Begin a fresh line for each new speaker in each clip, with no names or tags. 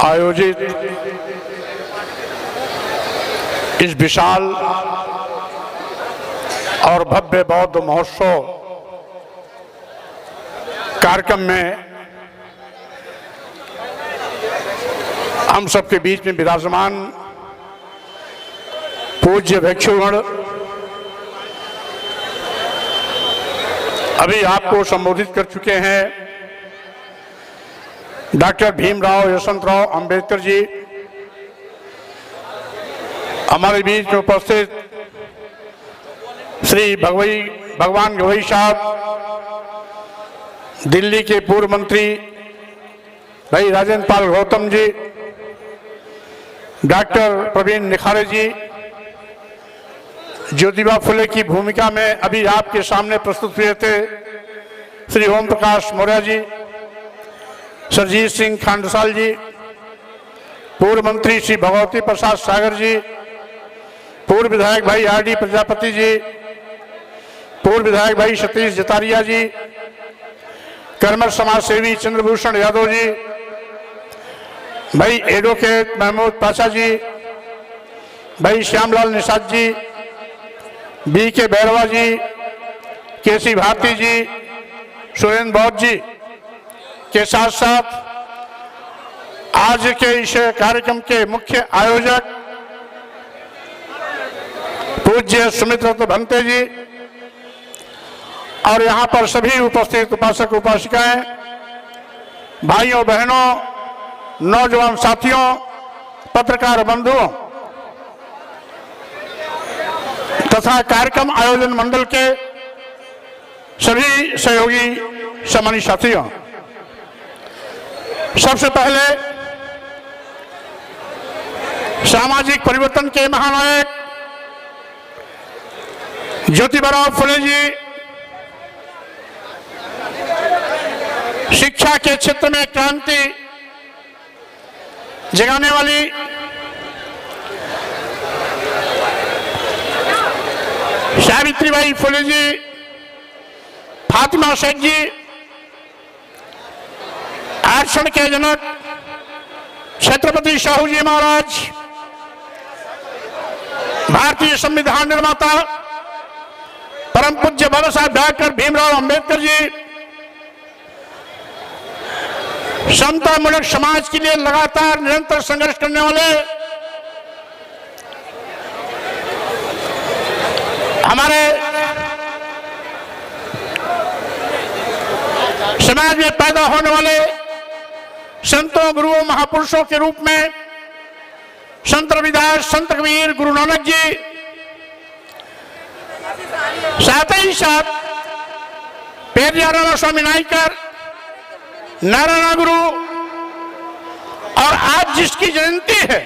आयोजित इस विशाल और भव्य बौद्ध महोत्सव कार्यक्रम में हम सबके बीच में विराजमान पूज्य भिक्षुगण अभी आपको संबोधित कर चुके हैं। डॉक्टर भीमराव यशवंतराव अंबेडकर जी हमारे बीच में उपस्थित श्री भगवान गवई साहब, दिल्ली के पूर्व मंत्री भाई राजेंद्र पाल गौतम जी, डॉक्टर प्रवीण निखारे जी, ज्योतिबा फुले की भूमिका में अभी आपके सामने प्रस्तुत हुए थे श्री ओम प्रकाश मौर्य जी, सरजीत सिंह खांडसाल जी, पूर्व मंत्री श्री भगवती प्रसाद सागर जी, पूर्व विधायक भाई आर.डी. प्रजापति जी, पूर्व विधायक भाई सतीश जतारिया जी, कर्मठ समाज सेवी चंद्रभूषण यादव जी, भाई एडवोकेट महमूद पाशा जी, भाई श्यामलाल निषाद जी, बी.के. बैरवा जी, के.सी. भारती जी, सुरेंद्र बौद्ध जी के साथ साथ आज के इस कार्यक्रम के मुख्य आयोजक पूज्य सुमित्र भंते जी और यहाँ पर सभी उपस्थित उपासक उपासिकाएं, भाइयों बहनों, नौजवान साथियों, पत्रकार बंधुओं तथा कार्यक्रम आयोजन मंडल के सभी सहयोगी सम्मानित साथियों, सबसे पहले सामाजिक परिवर्तन के महानायक ज्योतिबा फुले जी, शिक्षा के क्षेत्र में क्रांति जगाने वाली सावित्रीबाई फुले जी, फातिमा शेख जी, आरक्षण के जनक छत्रपति शाहू जी महाराज, भारतीय संविधान निर्माता परम पूज्य बाबा साहब डॉक्टर भीमराव अंबेडकर जी, समतामूलक समाज के लिए लगातार निरंतर संघर्ष करने वाले हमारे समाज में पैदा होने वाले संतों, गुरुओं, महापुरुषों के रूप में संत रविदास, संत कबीर, गुरु नानक जी, साथ ही साथ पेरियार स्वामी नाइकर, नारायण गुरु और आज जिसकी जयंती है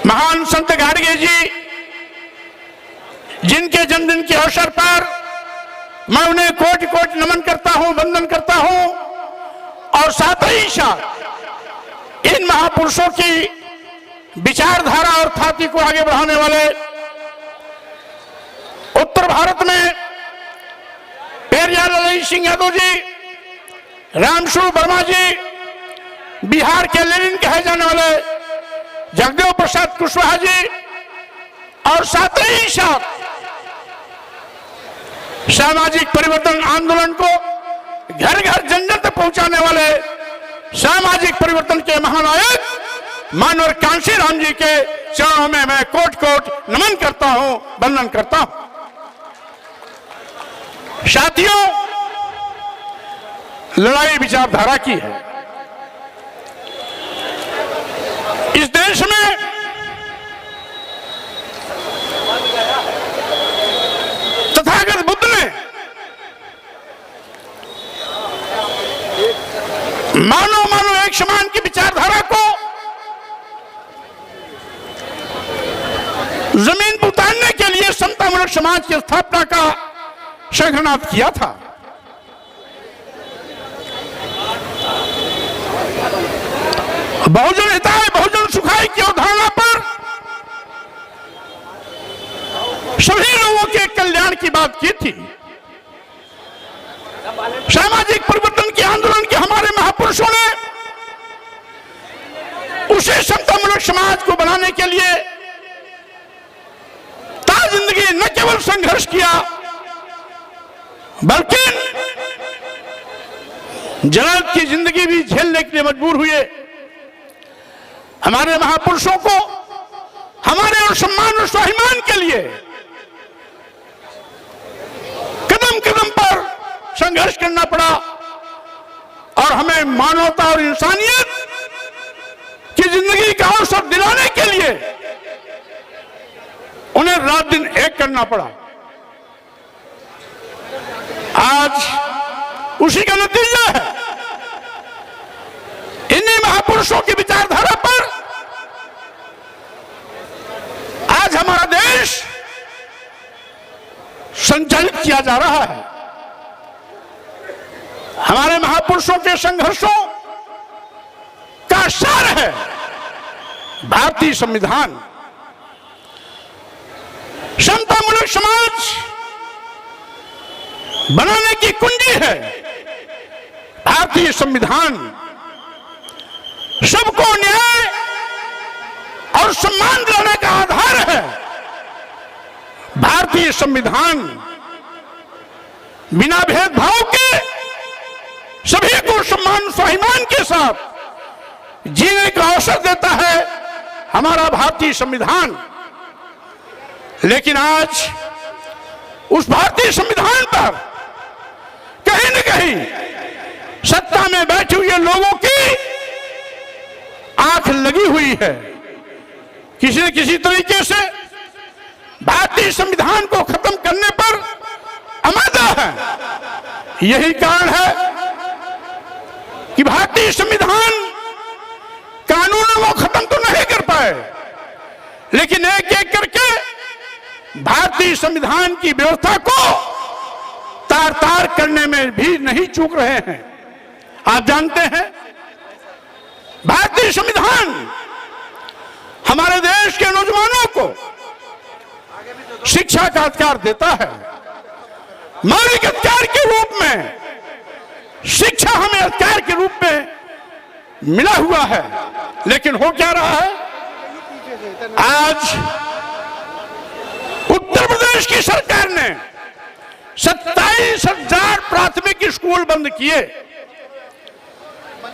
महान संत गाडगे जी, जिनके जन्मदिन के अवसर पर मैं उन्हें कोटि कोटि नमन करता हूं, वंदन करता हूं और साथ ही साथ इन महापुरुषों की विचारधारा और ख्याति को आगे बढ़ाने वाले उत्तर भारत में पेरियार ललित सिंह यादव जी, रामशु वर्मा जी, बिहार के लेनिन कहे जाने वाले जगदेव प्रसाद कुशवाहा जी और साथ ही साथ सामाजिक परिवर्तन आंदोलन को घर घर जन जन तक पहुंचाने वाले सामाजिक परिवर्तन के महानायक मानवर कांशी राम जी के चरणों में मैं कोट कोट नमन करता हूं, वंदन करता हूं। साथियों, लड़ाई विचारधारा की है। इस देश में तथागत बुद्ध ने मानो एक समान की विचारधारा को जमीन पर उतारने के लिए समतामूलक समाज की स्थापना का शंखनाद किया था। बहुजन हिताय बहुजन सुखाय की अवधारणा पर सभी लोगों के कल्याण की बात की थी। सामाजिक परिवर्तन के आंदोलन के हमारे महापुरुषों ने समाज को बनाने के लिए ताज जिंदगी न केवल संघर्ष किया बल्कि जलाल की जिंदगी भी झेलने के लिए मजबूर हुए। हमारे महापुरुषों को हमारे और सम्मान और स्वाभिमान के लिए कदम कदम पर संघर्ष करना पड़ा और हमें मानवता और इंसानियत की जिंदगी का अवसर दिलाने के लिए उन्हें रात दिन एक करना पड़ा। आज उसी का नतीजा है। इन्हीं महापुरुषों की विचारधारा पर आज हमारा देश संचालित किया जा रहा है। हमारे महापुरुषों के संघर्षों का सार है भारतीय संविधान। समतामूलक समाज बनाने की कुंजी है भारतीय संविधान। सबको न्याय और सम्मान दिलाने का आधार है भारतीय संविधान। बिना भेदभाव के सभी को सम्मान स्वाभिमान के साथ जीने का अवसर देता है हमारा भारतीय संविधान। लेकिन आज उस भारतीय संविधान पर कहीं न कहीं सत्ता में बैठे हुए लोगों की आंख लगी हुई है। किसी न किसी तरीके से भारतीय संविधान को खत्म करने पर आमादा है। यही कारण है कि भारतीय संविधान कानूनों को खत्म तो नहीं कर पाए, लेकिन एक एक करके भारतीय संविधान की व्यवस्था को तार तार करने में भी नहीं चूक रहे हैं। आप जानते हैं भारतीय संविधान हमारे देश के नौजवानों को शिक्षा का अधिकार देता है। मौलिक अधिकार के रूप में शिक्षा हमें अधिकार के रूप में मिला हुआ है। लेकिन हो क्या रहा है? आज उत्तर प्रदेश की सरकार ने 27,000 प्राथमिक स्कूल बंद किए।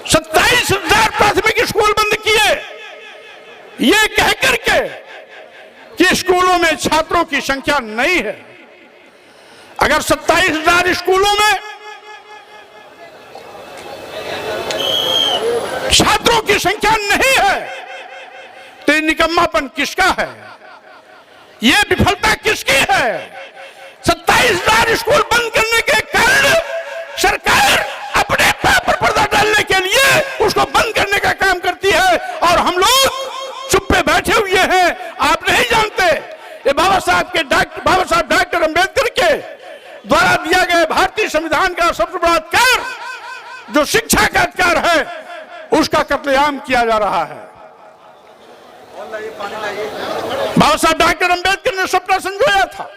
27,000 प्राथमिक स्कूल बंद किए, ये कहकर के कि स्कूलों में छात्रों की संख्या नहीं है। अगर 27,000 स्कूलों में छात्रों की संख्या नहीं है तो ये निकम्मापन किसका है? ये विफलता किसकी है? 27,000 स्कूल बंद करने के कारण सरकार अपने पैर पर पर्दा डालने के लिए उसको बंद करने का काम करती है और हम लोग चुप पे बैठे हुए हैं। आप नहीं जानते ये बाबा साहब डॉक्टर अंबेडकर के द्वारा दिया गया भारतीय संविधान का सबसे बड़ा अधिकार जो शिक्षा का अधिकार है उसका कत्लेआम किया जा रहा है। बाबा साहब डॉक्टर अंबेडकर ने सपना संजोया था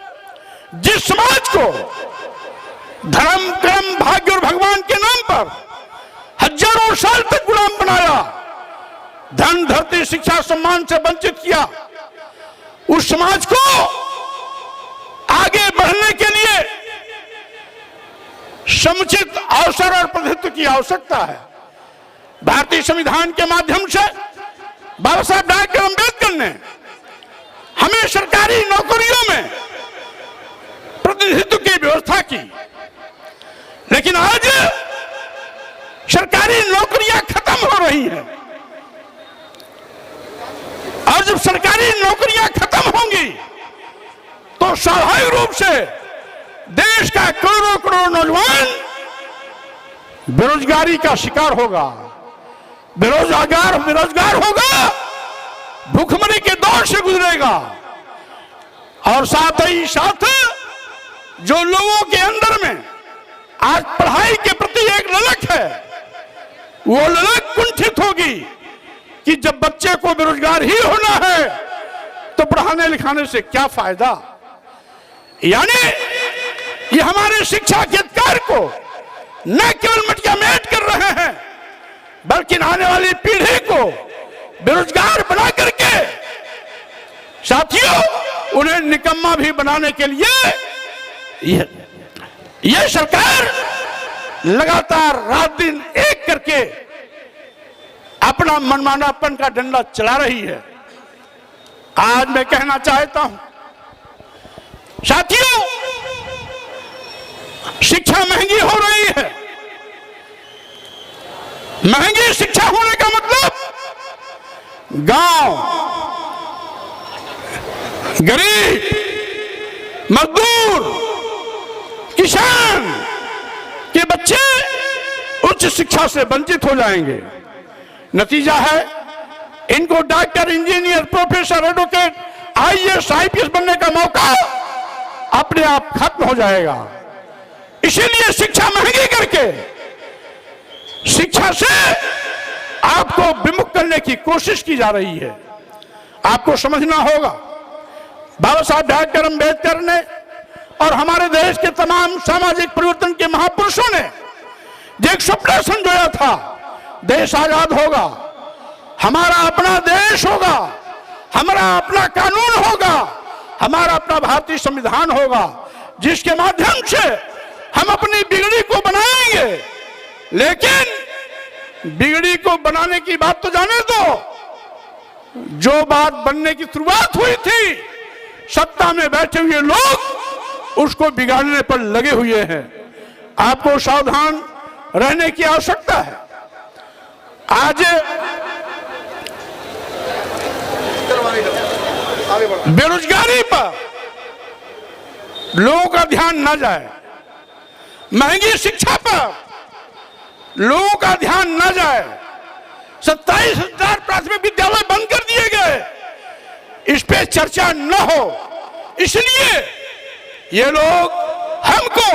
जिस समाज को धर्म कर्म भाग्य और भगवान के नाम पर हजारों साल तक गुलाम बनाया, धन धरती शिक्षा सम्मान से वंचित किया, उस समाज को आगे बढ़ने के लिए समुचित अवसर और प्रतिनिधित्व की आवश्यकता है। भारतीय संविधान के माध्यम से बाबा साहब डॉक्टर अंबेडकर ने हमें सरकारी नौकरियों में प्रतिनिधित्व की व्यवस्था की। लेकिन आज सरकारी नौकरियां खत्म हो रही हैं और जब सरकारी नौकरियां खत्म होंगी तो स्वाभाविक रूप से देश का करोड़ों करोड़ नौजवान बेरोजगारी का शिकार होगा, बेरोजगार होगा, भूखमरी के दौर से गुजरेगा। और साथ ही साथ जो लोगों के अंदर में आज पढ़ाई के प्रति एक ललक है वो ललक कुंठित होगी कि जब बच्चे को बेरोजगार ही होना है तो पढ़ाने लिखाने से क्या फायदा। यानी ये हमारे शिक्षा के अधिकार को न केवल मटियामेट कर रहे हैं बल्कि आने वाली पीढ़ी को बेरोजगार बना करके साथियों, उन्हें निकम्मा भी बनाने के लिए यह सरकार लगातार रात दिन एक करके अपना मनमानापन का डंडा चला रही है। आज मैं कहना चाहता हूं साथियों, शिक्षा महंगी हो रही है। महंगी शिक्षा होने का मतलब गांव, गरीब, मजदूर, किसान के बच्चे उच्च शिक्षा से वंचित हो जाएंगे। नतीजा है इनको doctor, engineer, professor, advocate, IAS, IPS बनने का मौका अपने आप खत्म हो जाएगा। इसीलिए शिक्षा महंगी करके शिक्षा से आपको विमुख करने की कोशिश की जा रही है। आपको समझना होगा, बाबा साहब डॉक्टर अम्बेडकर ने और हमारे देश के तमाम सामाजिक परिवर्तन के महापुरुषों ने जो एक सपना संजोया था, देश आजाद होगा, हमारा अपना देश होगा, हमारा अपना कानून होगा, हमारा अपना भारतीय संविधान होगा, जिसके माध्यम से हम अपनी बिगड़ी को बनाएंगे। लेकिन बिगड़ी को बनाने की बात तो जाने दो, जो बात बनने की शुरुआत हुई थी, सत्ता में बैठे हुए लोग उसको बिगाड़ने पर लगे हुए हैं। आपको सावधान रहने की आवश्यकता है। आज बेरोजगारी पर लोगों का ध्यान न जाए, महंगी शिक्षा पर लोगों का ध्यान न जाए, 27,000 प्राथमिक विद्यालय बंद कर दिए गए, इस पे चर्चा न हो। इसलिए ये लोग हमको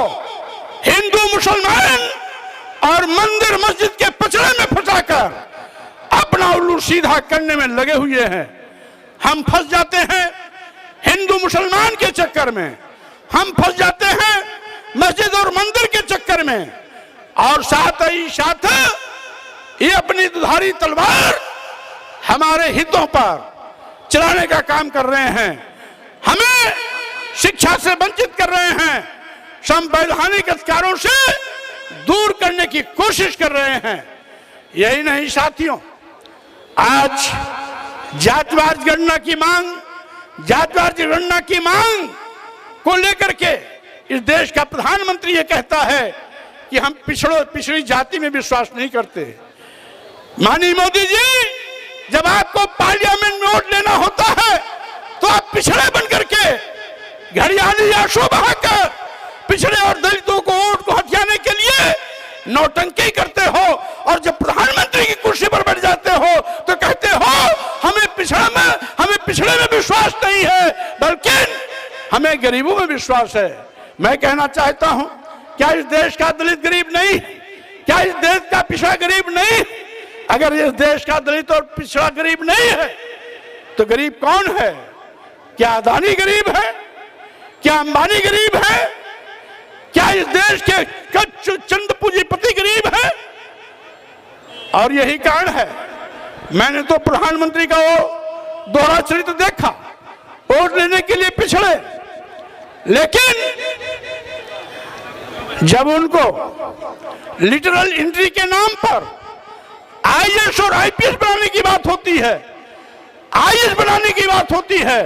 हिंदू, मुसलमान और मंदिर मस्जिद के पचड़े में फंसाकर अपना उल्लू सीधा करने में लगे हुए हैं। हम फंस जाते हैं हिंदू मुसलमान के चक्कर में, हम फंस जाते हैं मस्जिद और मंदिर के चक्कर में, और साथ ही साथ ये अपनी दुधारी तलवार हमारे हितों पर चलाने का काम कर रहे हैं। हमें शिक्षा से वंचित कर रहे हैं, संवैधानिक अधिकारों से दूर करने की कोशिश कर रहे हैं। यही नहीं साथियों, आज जातिवाद गणना की मांग, जातिवाद गणना की मांग को लेकर के इस देश का प्रधानमंत्री ये कहता है कि हम पिछड़ी जाति में विश्वास नहीं करते। माननीय मोदी जी, जब आपको पार्लियामेंट में वोट लेना होता है तो आप पिछड़े बन करके घड़ियाली आंसू बहाकर पिछड़े और दलितों को वोट को हथियाने के लिए नौटंकी करते हो, और जब प्रधानमंत्री की कुर्सी पर बैठ जाते हो तो कहते हो हमें पिछड़े में विश्वास नहीं है, बल्कि हमें गरीबों में विश्वास है। मैं कहना चाहता हूं, क्या इस देश का दलित गरीब नहीं? क्या इस देश का पिछड़ा गरीब नहीं? अगर इस देश का दलित और पिछड़ा गरीब नहीं है तो गरीब कौन है? क्या अदानी गरीब है? क्या अंबानी गरीब है? क्या इस देश के चंद पूंजीपति गरीब है? और यही कारण है, मैंने तो प्रधानमंत्री का वो दोहरा चरित्र देखा, वोट लेने के लिए पिछड़े, लेकिन जब उनको लिटरल एंट्री के नाम पर आईएएस और आईपीएस बनाने की बात होती है, आईएएस बनाने की बात होती है,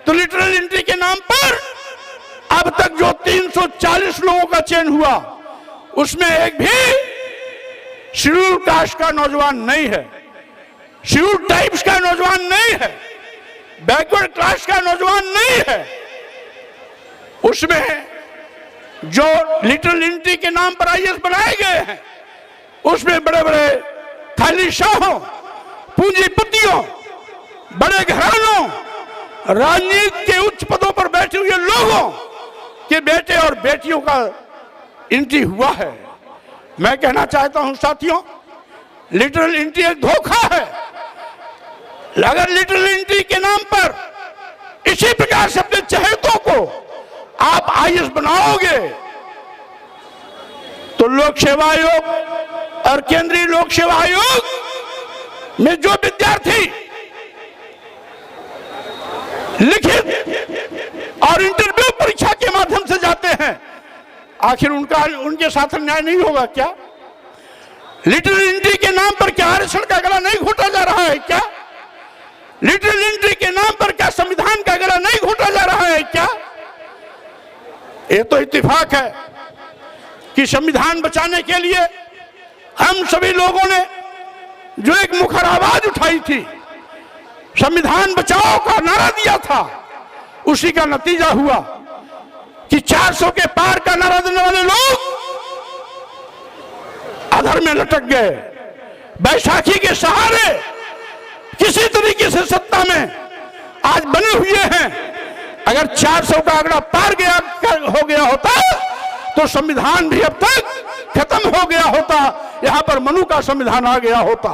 तो लिटरल एंट्री के नाम पर अब तक जो 340 लोगों का चयन हुआ, उसमें एक भी शेड्यूल कास्ट का नौजवान नहीं है, शेड्यूल टाइप्स का नौजवान नहीं है, बैकवर्ड क्लास का नौजवान नहीं है। उसमें जो लिटरल एंट्री के नाम पर आईएएस बनाए गए हैं, उसमें बड़े बड़े थालीशाहों, पूंजीपतियों, बड़े घरानों, राजनीति के उच्च पदों पर बैठे हुए लोगों के बेटे और बेटियों का एंट्री हुआ है। मैं कहना चाहता हूं साथियों, लिटरल एंट्री एक धोखा है। अगर लिटरल एंट्री के नाम पर इसी प्रकार से अपने चहेतों को आप आईएएस बनाओगे तो लोक सेवा आयोग और केंद्रीय लोक सेवा आयोग में जो विद्यार्थी लिखित और इंटरव्यू परीक्षा के माध्यम से जाते हैं, आखिर उनके साथ अन्याय नहीं होगा क्या? लिटिल इंडिया के नाम पर क्या आरक्षण का गला नहीं घोटा जा रहा है क्या? लिटिल इंडिया के नाम पर क्या संविधान का गला नहीं घोटा जा रहा है क्या? ये तो इत्तेफाक है कि संविधान बचाने के लिए हम सभी लोगों ने जो एक मुखर आवाज उठाई थी, संविधान बचाओ का नारा दिया था, उसी का नतीजा हुआ कि 400 के पार का नारा देने वाले लोग अधर में लटक गए। बैसाखी के सहारे किसी तरीके से सत्ता में आज बने हुए हैं। अगर 400 का आंकड़ा पार हो गया होता तो संविधान भी अब तक खत्म हो गया होता, यहां पर मनु का संविधान आ गया होता।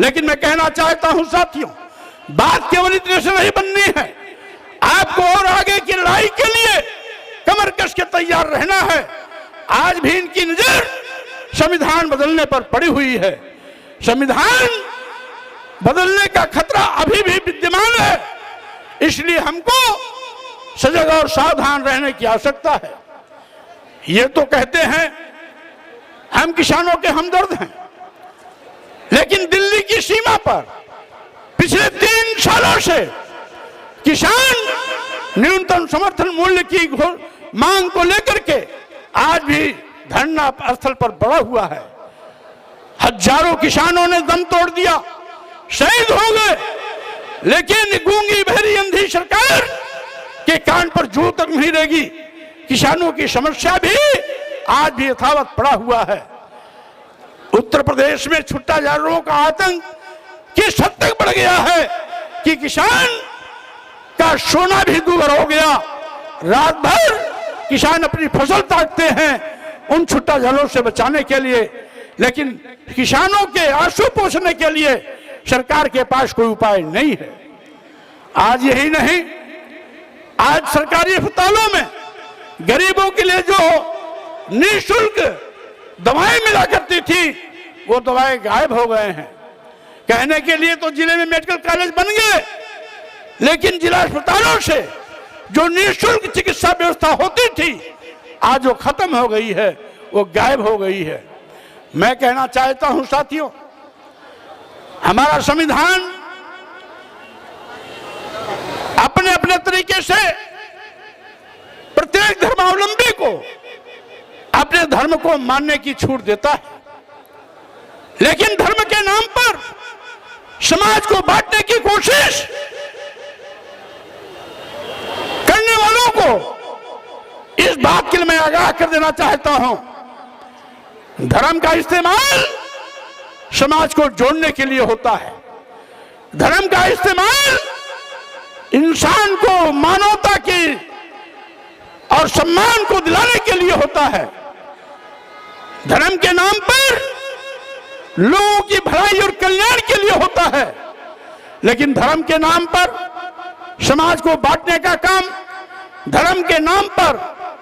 लेकिन मैं कहना चाहता हूं साथियों, बात केवल इतने से नहीं बननी है, आपको और आगे की लड़ाई के लिए कमर कस के तैयार रहना है। आज भी इनकी नजर संविधान बदलने पर पड़ी हुई है। संविधान बदलने का खतरा अभी भी विद्यमान है, इसलिए हमको सजग और सावधान रहने की आवश्यकता है। ये तो कहते हैं हम किसानों के हमदर्द हैं, लेकिन दिल्ली की सीमा पर पिछले 3 सालों से किसान न्यूनतम समर्थन मूल्य की मांग को लेकर के आज भी धरना स्थल पर बढ़ा हुआ है। हजारों किसानों ने दम तोड़ दिया, शहीद हो गए, लेकिन गूंगी बहरी अंधी सरकार के कान पर जू तक नहीं रहेगी। किसानों की समस्या भी आज भी यथावत पड़ा हुआ है। उत्तर प्रदेश में छुट्टा जारों का आतंक किस हद तक बढ़ गया है कि किसान का सोना भी दूर हो गया। रात भर किसान अपनी फसल ताकते हैं उन छुट्टा जालों से बचाने के लिए, लेकिन किसानों के आंसू पोंछने के लिए सरकार के पास कोई उपाय नहीं है। आज यही नहीं, आज सरकारी अस्पतालों में गरीबों के लिए जो निःशुल्क दवाएं मिला करती थी, वो दवाएं गायब हो गए हैं। कहने के लिए तो जिले में मेडिकल कॉलेज बन गए, लेकिन जिला अस्पतालों से जो निःशुल्क चिकित्सा व्यवस्था होती थी, आज वो खत्म हो गई है, वो गायब हो गई है। मैं कहना चाहता हूं साथियों, हमारा संविधान अपने अपने तरीके से प्रत्येक धर्मावलंबी को अपने धर्म को मानने की छूट देता है, लेकिन धर्म के नाम पर समाज को बांटने की कोशिश करने वालों को इस बात के लिए मैं आगाह कर देना चाहता हूं, धर्म का इस्तेमाल समाज को जोड़ने के लिए होता है। धर्म का इस्तेमाल इंसान को मानवता की और सम्मान को दिलाने के लिए होता है। धर्म के नाम पर लोगों की भलाई और कल्याण के लिए होता है, लेकिन धर्म के नाम पर समाज को बांटने का काम, धर्म के नाम पर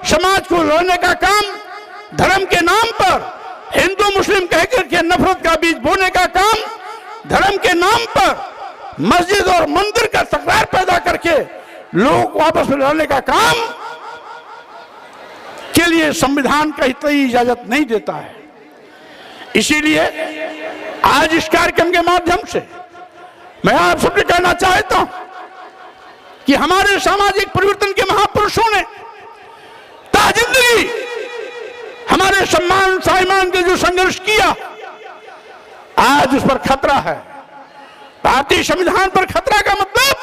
समाज को लड़ने का काम, धर्म के नाम पर हिंदू मुस्लिम कहकर के नफरत का बीज बोने का काम, धर्म के नाम पर मस्जिद और मंदिर का तकरार पैदा करके लोगों को आपस में लड़ने का काम के लिए संविधान कहीं इजाजत नहीं देता है। इसीलिए आज इस कार्यक्रम के माध्यम से मैं आप सबसे कहना चाहता हूं कि हमारे सामाजिक परिवर्तन के महापुरुषों ने ताजिंदगी हमारे सम्मान स्वाभिमान के जो संघर्ष किया, आज उस पर खतरा है। भारतीय संविधान पर खतरा का मतलब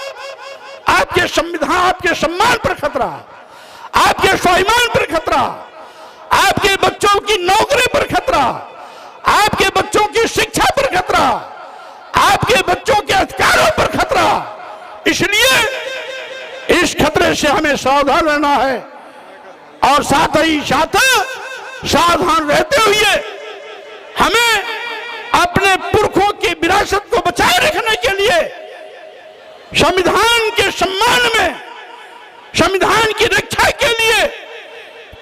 आपके संविधान, आपके सम्मान पर खतरा, आपके स्वाभिमान पर खतरा, आपके बच्चों की नौकरी पर खतरा, आपके बच्चों की शिक्षा पर खतरा, आपके बच्चों के अधिकारों पर खतरा। इसलिए इस खतरे से हमें सावधान रहना है और साथ ही साथ सावधान रहते हुए हमें अपने पुरखों की विरासत को बचाए रखने के लिए संविधान के सम्मान में, संविधान की रक्षा के लिए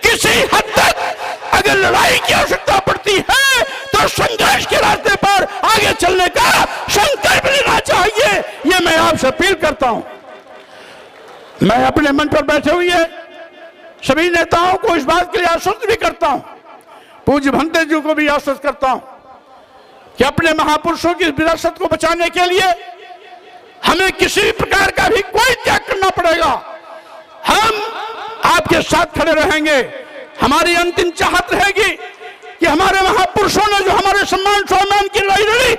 किसी हद तक अगर लड़ाई की आवश्यकता पड़ती है तो संघर्ष के रास्ते पर आगे चलने का संकल्प लेना चाहिए। यह मैं आपसे अपील करता हूं। मैं अपने मंच पर बैठे हुए सभी नेताओं को इस बात के लिए आश्वस्त भी करता हूं, पूज्य भंते जी को भी आश्वस्त करता हूं कि अपने महापुरुषों की विरासत को बचाने के लिए हमें किसी प्रकार का भी कोई त्याग करना पड़ेगा। हम आपके साथ खड़े रहेंगे। हमारी अंतिम चाहत रहेगी कि हमारे महापुरुषों ने जो हमारे सम्मान स्वाभिमान की लड़ाई लड़ी,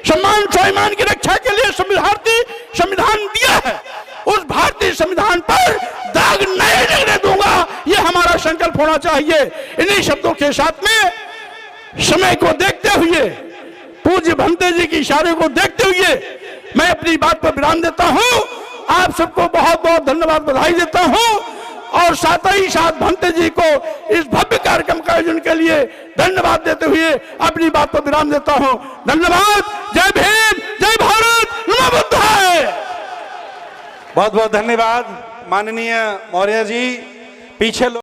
सम्मान स्वाभिमान की रक्षा के लिए संविधान दिया है, उस भारतीय संविधान पर दाग नहीं लगने दूंगा, ये हमारा संकल्प होना चाहिए। इन्हीं शब्दों के साथ में समय को देखते हुए, पूज्य भंते जी के इशारे को देखते हुए मैं अपनी बात पर विराम देता हूं। आप सबको बहुत बहुत धन्यवाद, बधाई देता हूं और साथ ही साथ भंते जी को इस भव्य कार्यक्रम का आयोजन के लिए धन्यवाद देते हुए अपनी बात पर विराम देता हूं। धन्यवाद। जय भीम, जय भारत, नमो बुद्धाय।
बहुत बहुत धन्यवाद माननीय मौर्य जी। पीछे